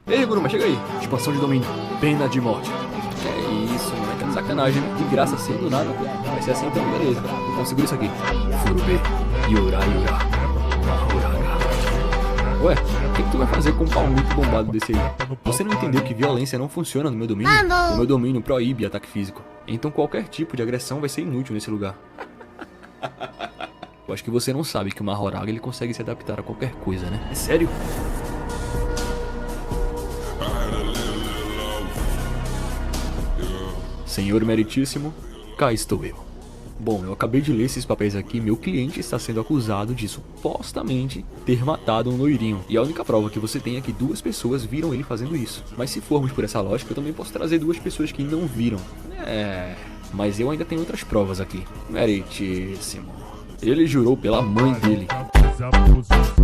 Ei, Guruma, chega aí. Expansão de domínio. Pena de morte. Que é isso, mano. Tá de sacanagem, né? De graça assim, do nada. Vai ser assim então, beleza. Então segura isso aqui. Furube. Yura Yura. Mahuraga. Ué, o que tu vai fazer com um pau muito bombado desse aí? Você não entendeu que violência não funciona no meu domínio? O meu domínio proíbe ataque físico. Então qualquer tipo de agressão vai ser inútil nesse lugar. Eu acho que você não sabe que o Mahoraga ele consegue se adaptar a qualquer coisa, né? É sério? Senhor meritíssimo, cá estou eu. Bom, eu acabei de ler esses papéis aqui. Meu cliente está sendo acusado de supostamente ter matado um loirinho. E a única prova que você tem é que 2 pessoas viram ele fazendo isso. Mas se formos por essa lógica, eu também posso trazer 2 pessoas que não viram. Mas eu ainda tenho outras provas aqui. Meritíssimo. Ele jurou pela mãe dele. Desaposição.